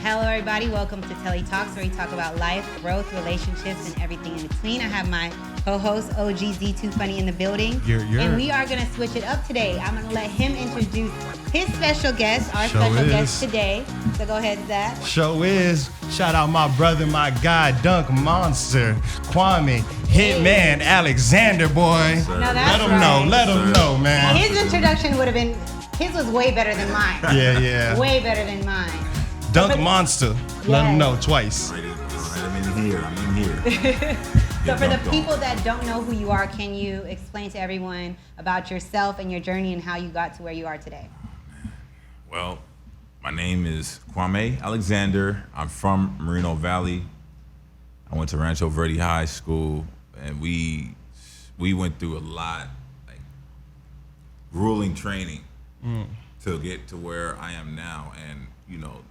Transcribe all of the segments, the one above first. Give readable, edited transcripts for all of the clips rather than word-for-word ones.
Hello, everybody. Welcome to TELLI Talks, where we talk about life, growth, relationships, and everything in between. I have my co-host, OG Z2 Funny, in the building. And we are going to switch it up today. I'm going to let him introduce his special guest, our special guest today. So go ahead, Zach. Show is. Shout out my brother, my guy, Dunk Monster, Kwame, Hitman, Alexander, boy. Let him know, man. His introduction would have been, his was way better than mine. Yeah. Way better than mine. Dunk Monster. Let him know twice. I'm in here. So for the people that don't know who you are, can you explain to everyone about yourself and your journey and how you got to where you are today? Well, my name is Kwame Alexander. I'm from Moreno Valley. I went to Rancho Verde High School, and we went through a lot, like grueling training to get to where I am now. And you know,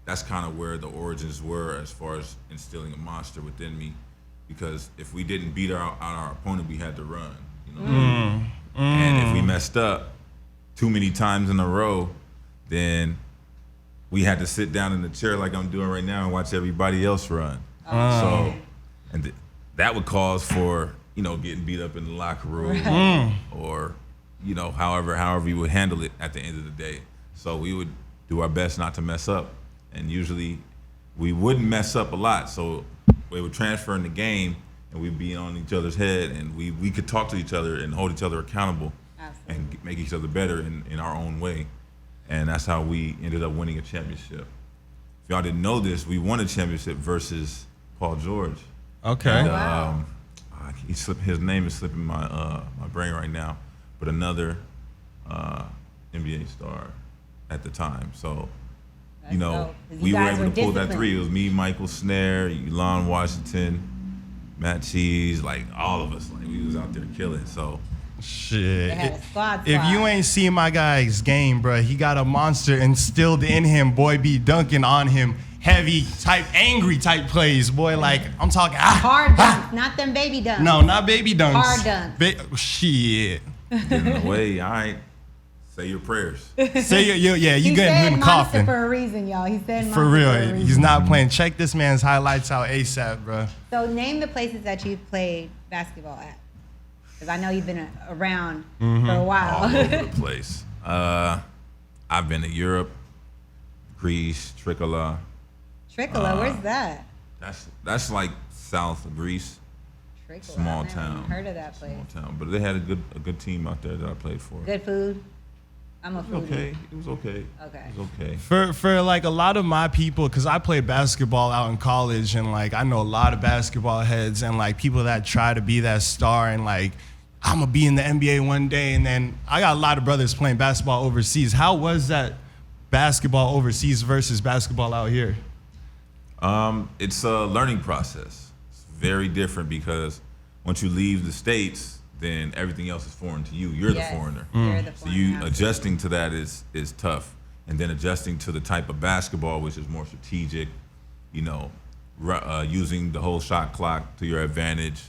that's kind of where the origins were as far as instilling a monster within me. Because if we didn't beat our opponent, we had to run. You know? And if we messed up too many times in a row, then we had to sit down in the chair like I'm doing right now and watch everybody else run. That would cause for, you know, getting beat up in the locker room or, you know, however you would handle it at the end of the day. So we would do our best not to mess up. And usually we wouldn't mess up a lot. So we would transfer in the game and we'd be on each other's head, and we could talk to each other and hold each other accountable. Absolutely. And make each other better in our own way. And that's how we ended up winning a championship. If y'all didn't know this, we won a championship versus Paul George. Okay. And, wow. His name is slipping my brain right now, but another NBA star at the time. So, you know, we were able to pull that three. It was me, Michael Snare, Elon Washington, Matt Cheese, like all of us. Like we was out there killing. So shit. They had a squad. If you ain't seen my guy's game, bro, he got a monster instilled in him. Boy, be dunking on him. Heavy type, angry type plays, boy. Like I'm talking hard dunks, not them baby dunks. No, not baby dunks. Hard dunks. Shit. Get in the way, all right. Say your prayers. Say you getting him in the coffin for a reason, y'all. He said for real. He's not playing. Check this man's highlights out ASAP, bro. So name the places that you've played basketball at, because I know you've been around for a while. All over the place. I've been to Europe, Greece, Trikala. Where's that? That's like south of Greece. Trikala. Small I've never town. Heard of that place? Small town, but they had a good team out there that I played for. Good food. I'm a foodie. Okay, it was okay. Okay. It was okay. For like a lot of my people, because I played basketball out in college, and like I know a lot of basketball heads and like people that try to be that star and like I'm gonna be in the NBA one day. And then I got a lot of brothers playing basketball overseas. How was that basketball overseas versus basketball out here? It's a learning process. It's very different because once you leave the States, then everything else is foreign to you. You're the foreigner. You're the So foreigner, you absolutely. adjusting to that is tough. And then adjusting to the type of basketball, which is more strategic, you know, using the whole shot clock to your advantage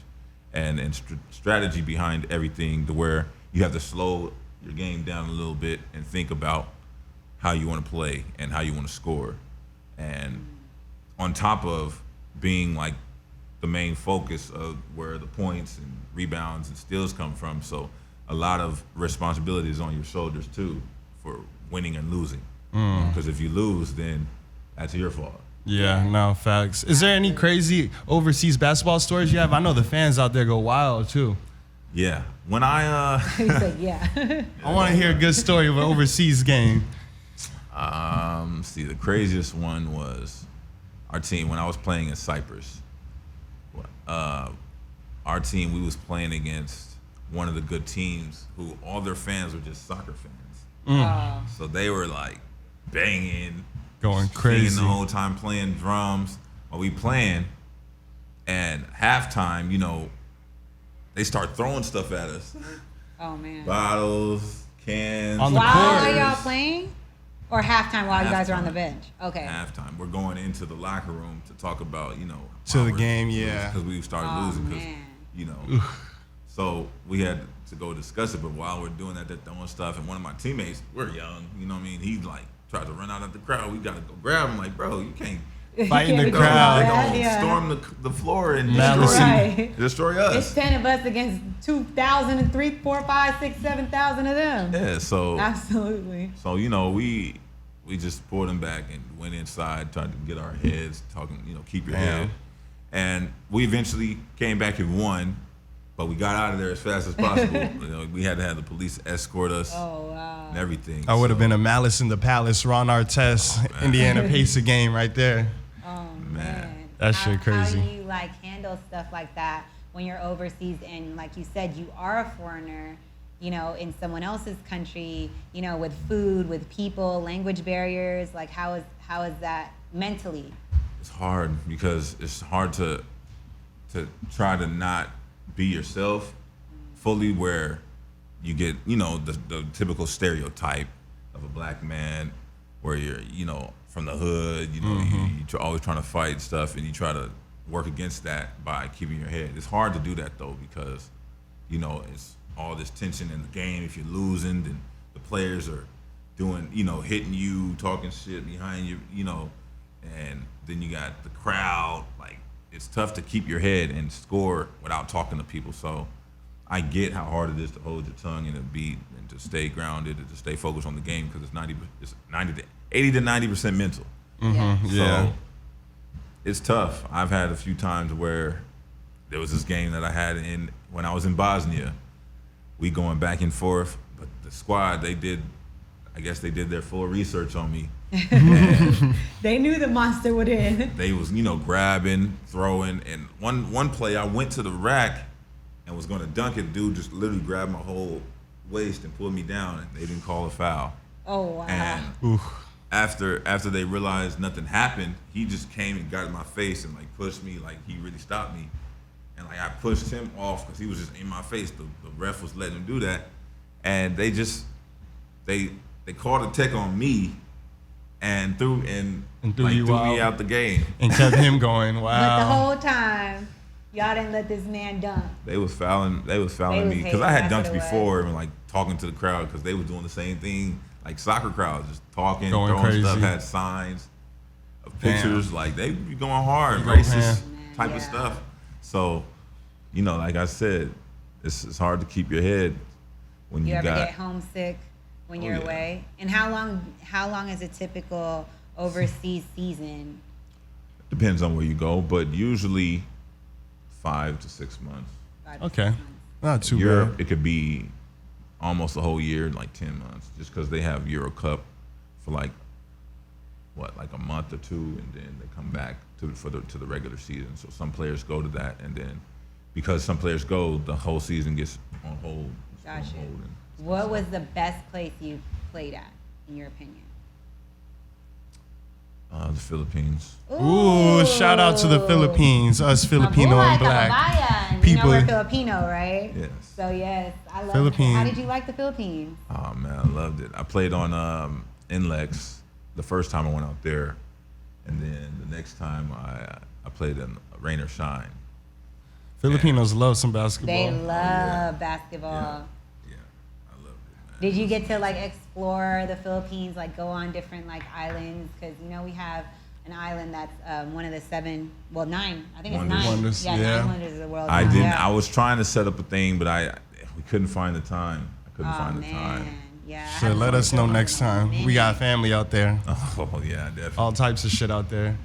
and strategy behind everything, to where you have to slow your game down a little bit and think about how you want to play and how you want to score. And on top of being like the main focus of where the points and rebounds and steals come from. So a lot of responsibility is on your shoulders too for winning and losing. Because if you lose, then that's your fault. Yeah, no, facts. Is there any crazy overseas basketball stories you have? I know the fans out there go wild too. Yeah. When I He said, yeah. I want to hear a good story of an overseas game. see, the craziest one was our team when I was playing in Cyprus. Our team, we was playing against one of the good teams who all their fans were just soccer fans. So they were like banging, Going singing crazy. the whole time, playing drums while we playing. And halftime, you know, they start throwing stuff at us. Oh man. Bottles, cans. On the While court. are y'all playing? Or halftime while you guys are on the Halftime. bench? Okay. Halftime. We're going into the locker room to talk about, you know, To the game, yeah. Because we started losing. Because, man. you know, so we had to go discuss it. But while we're doing that, they're throwing stuff, and one of my teammates, we're young, you know what I mean? He's like tried to run out of the crowd. We got to go grab him. Like, bro, you can't. Fighting the crowd. They gonna storm the floor and destroy us. It's 10 of us against 2,000 and 3, 4, 5, 6, 7,000 of them. Yeah, so absolutely. So we just pulled them back and went inside, tried to get our heads talking. Keep your head. And we eventually came back and won, but we got out of there as fast as possible. We had to have the police escort us. Oh wow. And everything. I would have been a Malice in the Palace, Ron Artest, Indiana Pacer game right there. Man. That shit crazy. How do you handle stuff like that when you're overseas and like you said, you are a foreigner, in someone else's country, with food, with people, language barriers, like how is that mentally? It's hard because it's hard to try to not be yourself fully where you get, the typical stereotype of a black man where you're, from the hood, you're always trying to fight stuff, and you try to work against that by keeping your head. It's hard to do that though because, it's all this tension in the game. If you're losing, then the players are doing, hitting you, talking shit behind you, and then you got the crowd. Like, it's tough to keep your head and score without talking to people. So I get how hard it is to hold your tongue and to and to stay grounded and to stay focused on the game because it's 80 to 90% mental. Mm-hmm. Yeah. So it's tough. I've had a few times where there was this game that I had when I was in Bosnia. We going back and forth, but the squad, I guess they did their full research on me. They knew the monster would in. They was, grabbing, throwing, and one play I went to the rack and was going to dunk it. Dude just literally grabbed my whole waist and pulled me down, and they didn't call a foul. Oh wow! And after they realized nothing happened, he just came and got in my face and pushed me, he really stopped me, and I pushed him off because he was just in my face. The ref was letting him do that, and they called a tech on me and threw me out the game and kept him going. Wow! But the whole time, y'all didn't let this man dunk. They was fouling me because I had dunked before and talking to the crowd because they was doing the same thing. Soccer crowds, just talking, going throwing crazy. stuff, had signs of pictures. They be going hard, racist type of stuff. So, like I said, it's hard to keep your head when you ever get homesick when you're away? And how long is a typical overseas season? Depends on where you go, but usually 5 to 6 months. Okay, not too Europe, bad. it could be almost a whole year, 10 months, just because they have Euro Cup for a month or two, and then they come back to the regular season. So some players go to that, and then because some players go, the whole season gets on hold. Gotcha. What was the best place you played at, in your opinion? The Philippines. Ooh, shout out to the Philippines, us Filipino and black people. We're Filipino, right? Yes. So yes, I love Philippines. How did you like the Philippines? Oh man, I loved it. I played on NLEX the first time I went out there, and then the next time I played in Rain or Shine. Filipinos love some basketball. They love basketball. Yeah, I loved it, man. Did you get to explore the Philippines, go on different islands? Because we have an island that's one of the 7, 9. I think it's 9. Wonders, yeah, yeah. 9 wonders of the world. I didn't. Yeah. I was trying to set up a thing, but we couldn't find the time. I couldn't find the time. Yeah. So let us know next time. We got family out there. Oh yeah, definitely. All types of shit out there.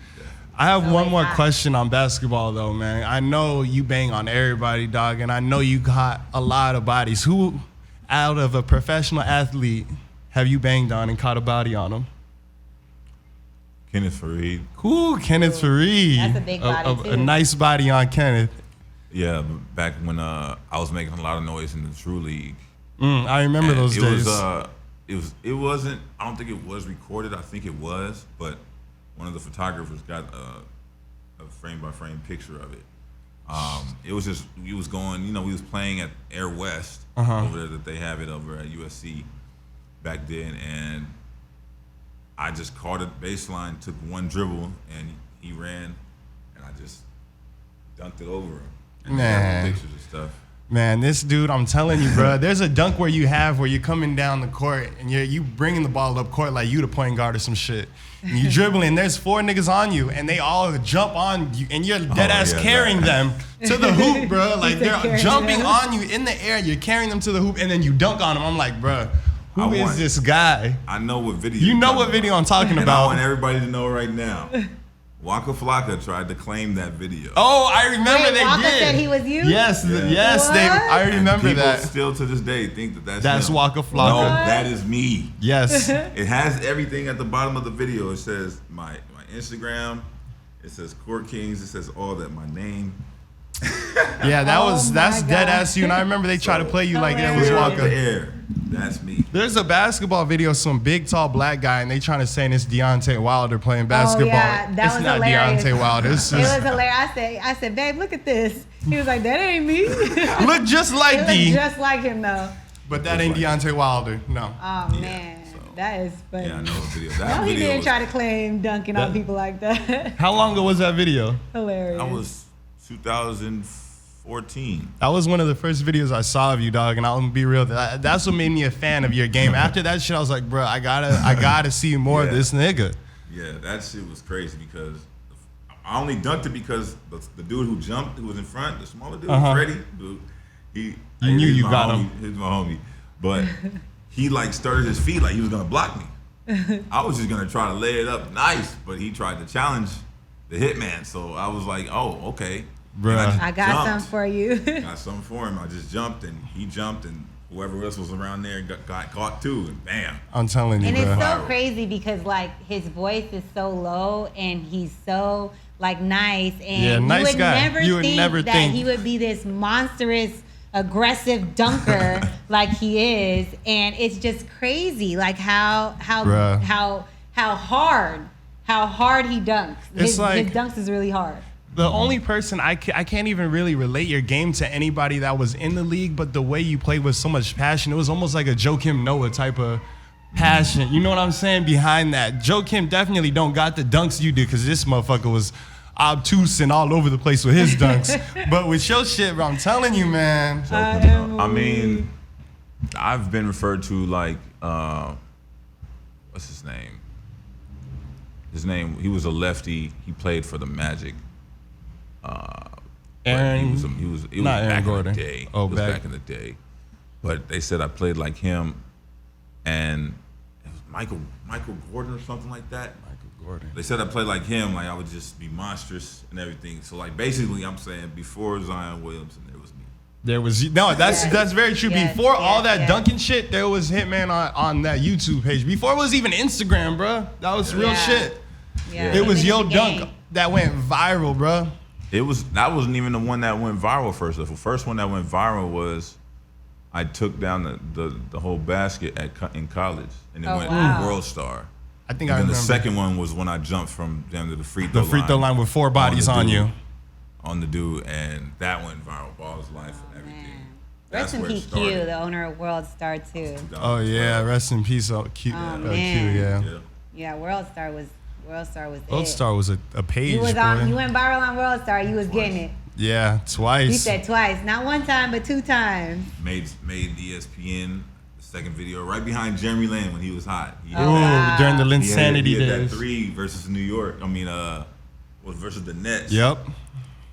I have one more question on basketball though, man. I know you bang on everybody, dog, and I know you got a lot of bodies. Who, out of a professional athlete, have you banged on and caught a body on them? Kenneth Fareed. Cool, Kenneth Fareed. That's a big body too. A nice body on Kenneth. Yeah, back when I was making a lot of noise in the True League. I remember those days. It wasn't. I don't think it was recorded. I think it was, but one of the photographers got a frame by frame picture of it. It was just we was going. We was playing at Air West over there that they have it over at USC back then, and I just caught it baseline, took one dribble, and he ran, and I just dunked it over him. And they got the pictures and stuff. Man, this dude, I'm telling you, bro. There's a dunk where you're coming down the court and you bringing the ball up court like you the point guard or some shit. And you dribbling. There's 4 niggas on you, and they all jump on you, and you're dead ass carrying them to the hoop, bro. Like they're jumping on you in the air. You're carrying them to the hoop, and then you dunk on them. I'm like, bro, who is this guy? I know what video. You know what video I'm talking about. I want everybody to know right now. Waka Flocka tried to claim that video. Oh, I remember they Waka did. said he was you? Yes, yes. I remember people that. Still to this day think that that's him. Waka Flocka. No, that is me. Yes. It has everything at the bottom of the video. It says my Instagram. It says Court Kings. It says all that. My name. Yeah, that's dead ass you. And I remember they tried to play you like that was Waka. The air. That's me. There's a basketball video, some big tall black guy, and they trying to say it's Deontay Wilder playing basketball. Oh, yeah, that it's was not hilarious. Deontay Wilder. It's It was just, hilarious. I said, babe, look at this. He was like, that ain't me. look just like It D. looked just like him though. But that ain't Deontay Wilder. No. Oh man, that is funny. Yeah, I know the video. No, That he video didn't was, try to claim dunking on people like that. How long ago was that video? Hilarious. that was 2014. That was one of the first videos I saw of you, dog, and I'm gonna be real. That's what made me a fan of your game. After that shit, I was like, bro, I gotta see more of this nigga. Yeah, that shit was crazy because I only dunked it because the dude who jumped, who was in front, the smaller dude, Freddie, dude, You knew you got him. He was my homie, but he like started his feet like he was gonna block me. I was just gonna try to lay it up nice, but he tried to challenge the hitman. So I was like, oh, okay. Bruh. I got something for you. Got something for him. I just jumped and he jumped and whoever else was around there got caught too, and bam. I'm telling you, And bro. it's so crazy because like his voice is so low and he's so like nice and Yeah, nice you would guy. never You would think never that think. he would be this monstrous aggressive dunker like he is, and it's just crazy like how Bruh. hard he dunks. It's like- his dunks is really hard. The only person I can't even really relate your game to anybody that was in the league, but the way you played with so much passion, it was almost like a Joakim Noah type of passion. You know what I'm saying? Behind that, Joakim definitely don't got the dunks you do because this motherfucker was obtuse and all over the place with his dunks. But with your shit, bro, I'm telling you, man. I mean, I've been referred to like, what's his name? He was a lefty. He played for the Magic. Aaron, he was not Aaron back Gordon. in the day. Oh, it was back in the day. But they said I played like him, and it was Michael Gordon or something like that. Michael Gordon. They said I played like him, like I would just be monstrous and everything. So like basically, I'm saying before Zion Williamson, there was me. There was that's very true. Yes, Before all yes, that yes. dunking shit, there was Hitman on that YouTube page. Before it was even Instagram, bro. That was real shit. Yeah. It was Even Yo the Dunk game. that went viral, bro. That wasn't even the one that went viral first. The first one that went viral was I took down the whole basket in college, and it went World Star. I think And I then remember. the second one was when I jumped from down to the free throw The free throw line with 4 bodies on you. On the dude, and that went viral. Ball's life and everything. Rest in where it peace, Q, started. the owner of World Star too. Oh yeah, rest in peace, Q. man. Yeah. Yeah, World Star was World it. Star was a page. You was boy. you went viral on World Star. You was getting it. Yeah, twice. He said twice, not one time, but 2 times. Made ESPN the second video right behind Jeremy Lin when he was hot. He Ooh, had during the he Linsanity had days. that 3 versus New York. I mean, versus the Nets. Yep.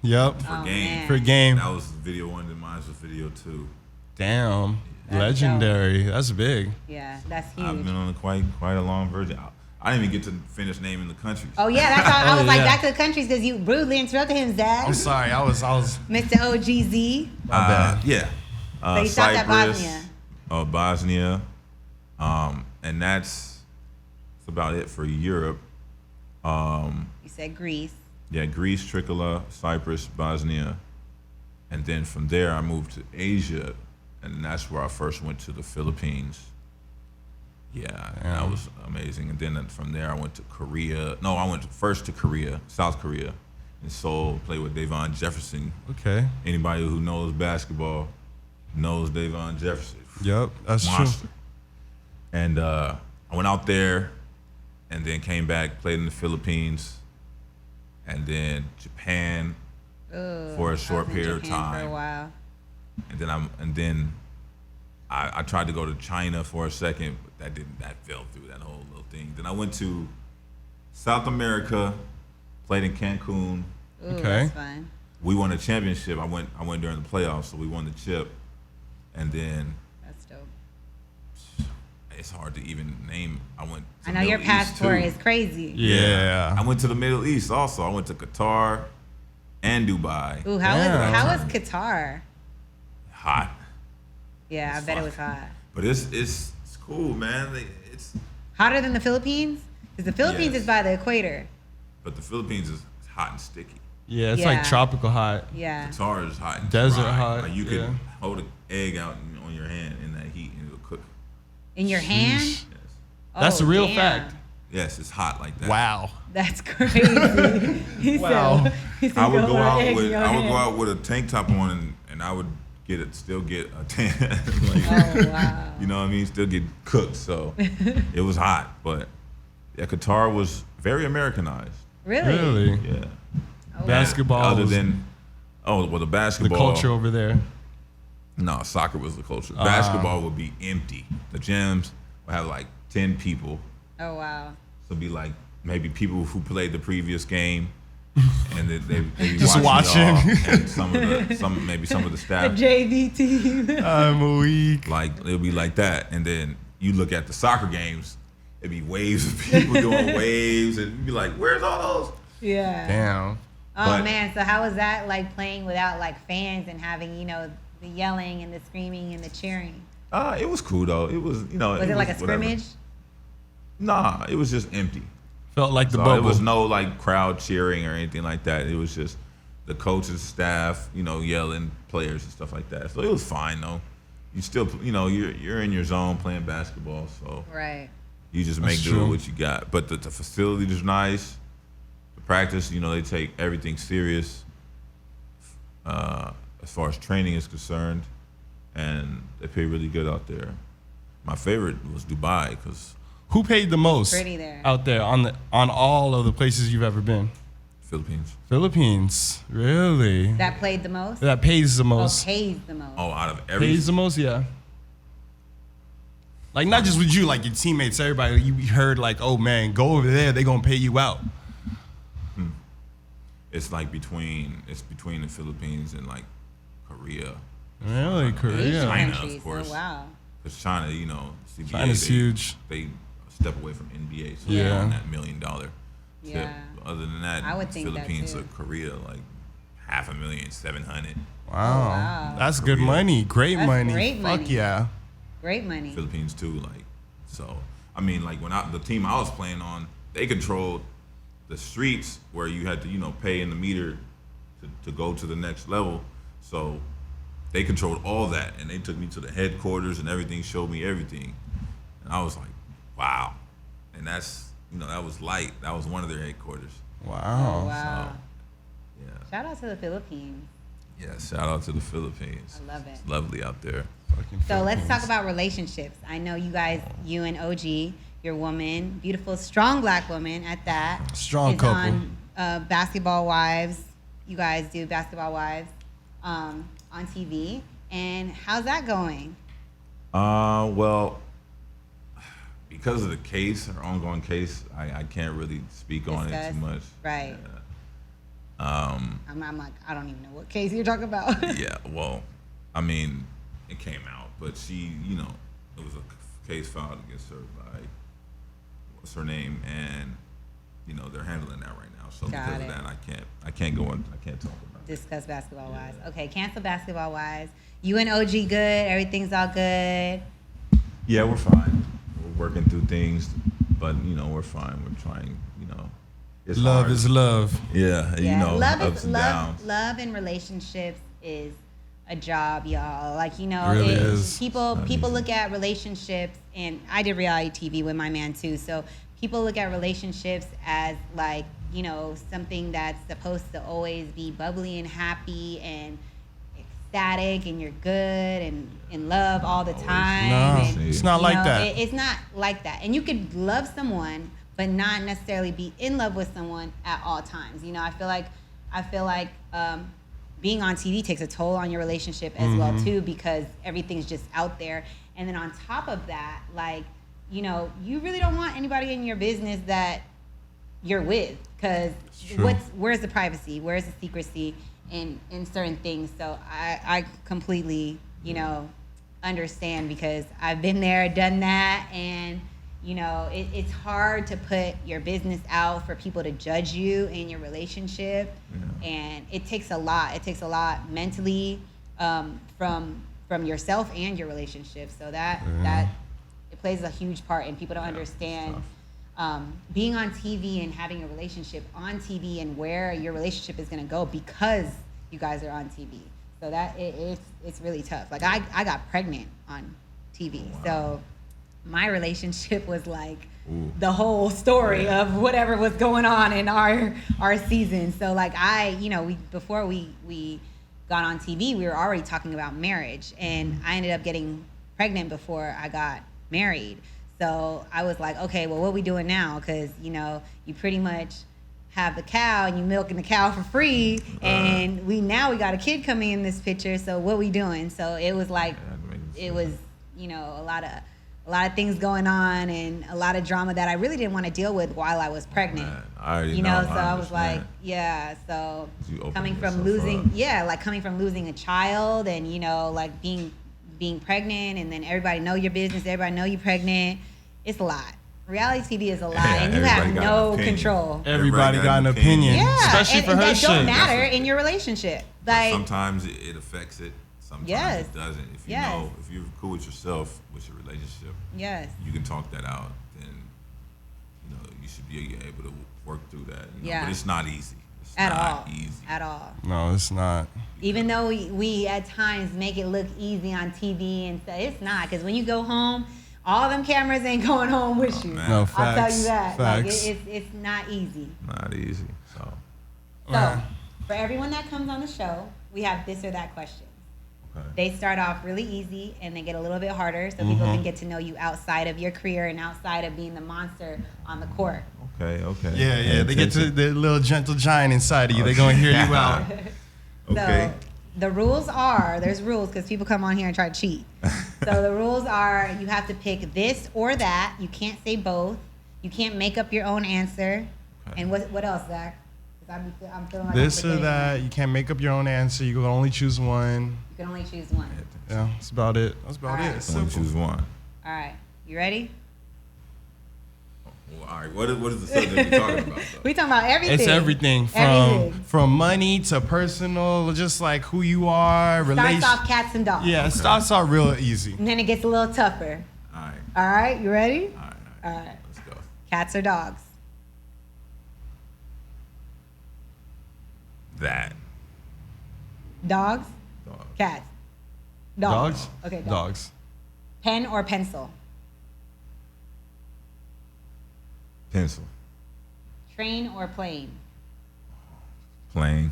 For game. Man. For game. That was video 1, and mine was video 2. Damn. That's Legendary. That's big. Yeah, that's huge. I've been on quite a long version. I didn't even get to finish naming the countries. Oh yeah, that's how I was like yeah. back to the countries because you rudely interrupted him, Zach. I'm sorry. I was. Mr. OGZ. My bad. Yeah. So you stopped at Cyprus, Bosnia. Bosnia, and that's about it for Europe. You said Greece. Yeah, Greece, Trichala, Cyprus, Bosnia, and then from there I moved to Asia, and that's where I first went to the Philippines. Yeah, and that was amazing. And then from there I went to Korea. No, I went first to Korea, South Korea, in Seoul. Played with Davon Jefferson. Okay. Anybody who knows basketball knows Davon Jefferson. Yep. That's Monster. true. And I went out there, and then came back, played in the Philippines, and then Japan for a short period of For a time. while. and then I tried to go to China for a second, but that fell through, that whole little thing. Then I went to South America, played in Cancun. Ooh, okay, that's fun. We won a championship. I went during the playoffs, so we won the chip, and then that's dope. It's hard to even name. I know Middle your passport is crazy. Yeah. I went to the Middle East also. I went to Qatar and Dubai. Ooh, how was Qatar? Hot. Yeah, I bet it was hot. But it's cool, man. It's hotter than the Philippines? Because the Philippines is by the equator. But the Philippines is hot and sticky. Yeah, it's like tropical hot. Yeah. Qatar is hot and desert dry. hot. Like you could hold an egg out on your hand in that heat and it'll cook. In your hand? Yes. That's a real fact. Yes, it's hot like that. Wow. That's crazy. Wow. I would go out with a tank top on and I would still get a tan. Oh wow. You know what I mean? Still get cooked. So it was hot, but Qatar was very Americanized. Really? Yeah. Oh, basketball. Other than the basketball. The culture over there. No, soccer was the culture. Basketball would be empty. The gyms would have like 10 people. Oh wow. So it'd be like maybe people who played the previous game. And they'd be just watching. And some of the staff. The JV team. I'm weak. Like it'll be like that, and then you look at the soccer games, it'd be waves of people doing waves, and you'd be like, "Where's all those?" Yeah. Damn. Oh man, so how was that like playing without like fans and having the yelling and the screaming and the cheering? It was cool though. It was Was it like a scrimmage? Nah, it was just empty. Felt like the bubble. There was no like crowd cheering or anything like that. It was just the coaches, staff, yelling, players and stuff like that. So it was fine though. You still, you're in your zone playing basketball, so right. You just make do with what you got. But the facility is nice. The practice, they take everything serious as far as training is concerned, and they pay really good out there. My favorite was Dubai because. Who paid the most pretty there. Out there on all of the places you've ever been? Philippines. Really? That played the most? That pays the most. Oh, pays the most. Oh, out of every. Pays the most, yeah. Like not just with you, like your teammates, everybody. You heard like, oh man, go over there. They gonna pay you out. It's like between the Philippines and like Korea. Really, Korea? China, of course. Oh wow. Because China, CBA, China's huge. They step away from NBA, so yeah, they're on that $1 million tip. Yeah. Other than that, I would think Philippines that or Korea, like $500,000, 700. Wow. Oh, wow. That's good money. Great money. Great money. Fuck yeah. Great money. Philippines too, like so. I mean, like when the team I was playing on, they controlled the streets where you had to, pay in the meter to go to the next level. So they controlled all that, and they took me to the headquarters and everything, showed me everything, and I was like, wow. And that's that was light. That was one of their headquarters. Wow. Oh, wow. So, yeah. Shout out to the Philippines. Yeah, shout out to the Philippines. I love it. It's lovely out there. So let's talk about relationships. I know you guys, you and OG, your woman, beautiful, strong black woman at that. Strong couple. On Basketball Wives. You guys do Basketball Wives on TV. And how's that going? Well, because of the case, our ongoing case, I can't really speak on it too much. Right. Yeah. I'm like, I don't even know what case you're talking about. Yeah, well, I mean, it came out, but she, it was a case filed against her by, what's her name, and, they're handling that right now. So because of that, I can't go on, I can't talk about it. Discuss Basketball Wives. Okay, cancel Basketball Wives. You and OG good? Everything's all good? Yeah, we're fine. We're working through things, but, we're fine. We're trying, it's love hard. is love. Yeah, ups and downs. Love in relationships is a job, y'all. Like, It really is. People look at relationships, and I did reality TV with my man too, so people look at relationships as like, something that's supposed to always be bubbly and happy and ecstatic, and you're good and in love all the time. No, and, it's not like that. It's not like that. And you could love someone but not necessarily be in love with someone at all times. I feel like being on TV takes a toll on your relationship as well too, because everything's just out there. And then on top of that, like, you know, you really don't want anybody in your business that you're with, because where's the privacy? Where's the secrecy in certain things? So I completely, you know, understand, because I've been there, done that, and you know, it's hard to put your business out for people to judge you in your relationship, and it takes a lot. It takes a lot mentally, from yourself and your relationship. So that it plays a huge part, and people don't understand being on TV and having a relationship on TV and where your relationship is going to go because you guys are on TV. So that it's really tough. Like I got pregnant on TV, so my relationship was like the whole story of whatever was going on in our season. So like before we got on TV, we were already talking about marriage, and I ended up getting pregnant before I got married. So I was like, okay, well, what we doing now? Because you know, you pretty much have the cow and you milking the cow for free, and we got a kid coming in this picture. So what we doing? So it was like, it was, you know, a lot of things going on and a lot of drama that I really didn't want to deal with while I was pregnant. You know, so I was like, so coming from losing a child, and you know, like being pregnant, and then everybody know your business, everybody know you're pregnant. It's a lot. Reality TV is a lot, and you have no control. Everybody got an opinion, especially for her that shit. Don't matter in your relationship. Like sometimes it affects it. Sometimes it doesn't. If you know, if you're cool with yourself, with your relationship, you can talk that out. Then you know you should be able to work through that. You know? But it's not easy. It's not easy at all. No, it's not. Even though we at times make it look easy on TV and stuff, it's not, because when you go home, all them cameras ain't going home with you. No, facts. I'll tell you that. Facts. Like it's not easy. Not easy. So for everyone that comes on the show, we have this or that question. Okay. They start off really easy and they get a little bit harder, so people can get to know you outside of your career and outside of being the monster on the court. Okay. Yeah. They get to the little gentle giant inside of you. They're gonna hear you out. Okay. So there's rules, because people come on here and try to cheat. So the rules are, you have to pick this or that. You can't say both. You can't make up your own answer. Okay. And what else, Zach? I'm feeling like this or that. You can't make up your own answer. You can only choose one. You can only choose one. Yeah, that's about it. That's about it. It's only choose one. All right. You ready? Well, all right. What is the subject we're talking about, though? We talking about everything. It's everything from money to personal, just like who you are. Starts off cats and dogs. Yeah, it starts off real easy. And then it gets a little tougher. All right. All right. You ready? All right. Let's go. Cats or dogs? That. Dogs? Cats? Dogs? Okay, dogs. Pen or pencil? Pencil. Train or plane? Plane.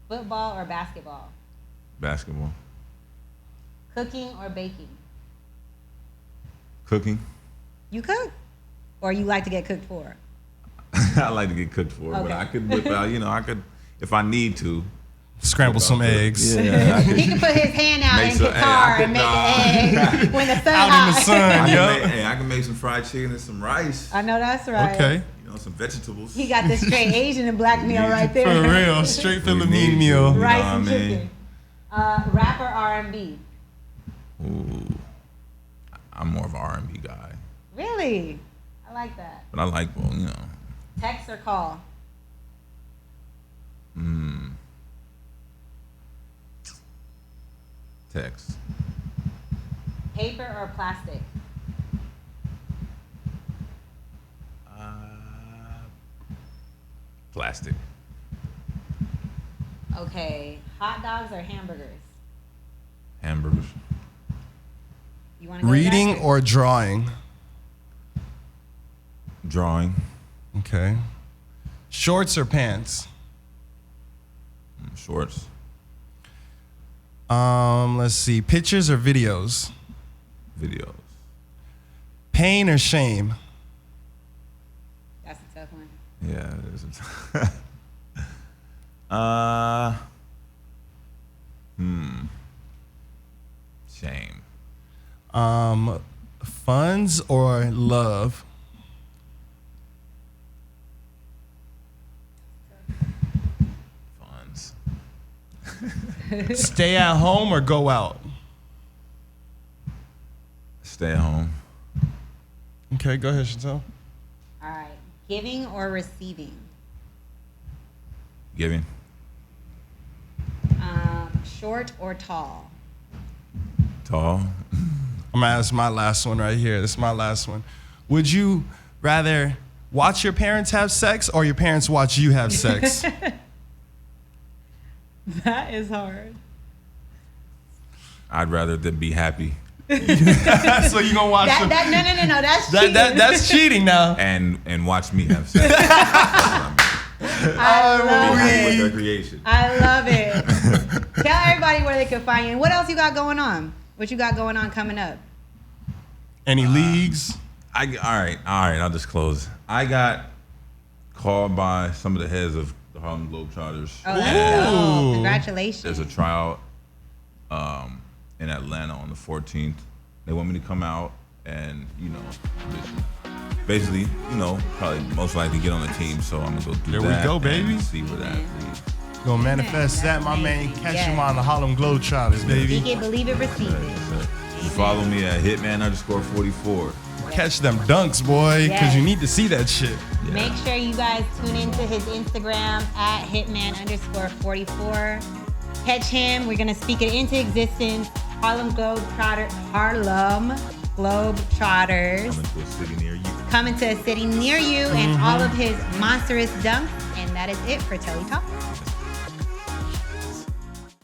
Football or basketball? Basketball. Cooking or baking? Cooking. You cook? Or you like to get cooked for? I like to get cooked for, but I could whip out, I could, if I need to. Scramble some eggs. Yeah, he can put his hand out in Qatar and make an egg when the sun out in the sun. I can make some fried chicken and some rice. I know that's right. Okay. Some vegetables. He got the straight Asian and black meal right there. For real, straight Philippine meal. Rice and chicken. Rap or R&B? Ooh, I'm more of an R&B guy. Really? I like that. But I like, Text or call? Text. Paper or plastic? Plastic. Okay. Hot dogs or hamburgers? Hamburgers. You want to reading or drawing? Drawing. Okay. Shorts or pants? Shorts. Let's see. Pictures or videos? Videos. Pain or shame? That's a tough one. Yeah, it is. Shame. Funds or love? Funds. Stay at home or go out? Stay at home. Okay, go ahead, Chantel. All right. Giving or receiving? Giving. Short or tall? Tall. I'm gonna ask my last one right here. This is my last one. Would you rather watch your parents have sex or your parents watch you have sex? That is hard. I'd rather them be happy So you gonna watch them? No. That's cheating. That's cheating now. and watch me have sex. I love Be happy it. with their creation. I love it. Tell everybody where they can find you. And what else you got going on? What you got going on coming up? Any leagues? All right. I'll just close. I got called by some of the heads of the Harlem Globetrotters. Oh, that's Ooh. dope. Congratulations. There's a tryout in Atlanta on the 14th. They want me to come out and, basically, probably most likely get on the team. So I'm going to go do There that. we go, baby. And see where that leads. Gonna manifest that, my man. Catch him on the Harlem Globetrotters, baby. Speak it, believe it, receive it. You follow me at Hitman_44. Catch them dunks, boy, because you need to see that shit. Yeah. Make sure you guys tune into his Instagram at Hitman_44. Catch him. We're gonna speak it into existence. Harlem Globetrotters. Coming to a city near you, and all of his monstrous dunks. And that is it for Telly Talk.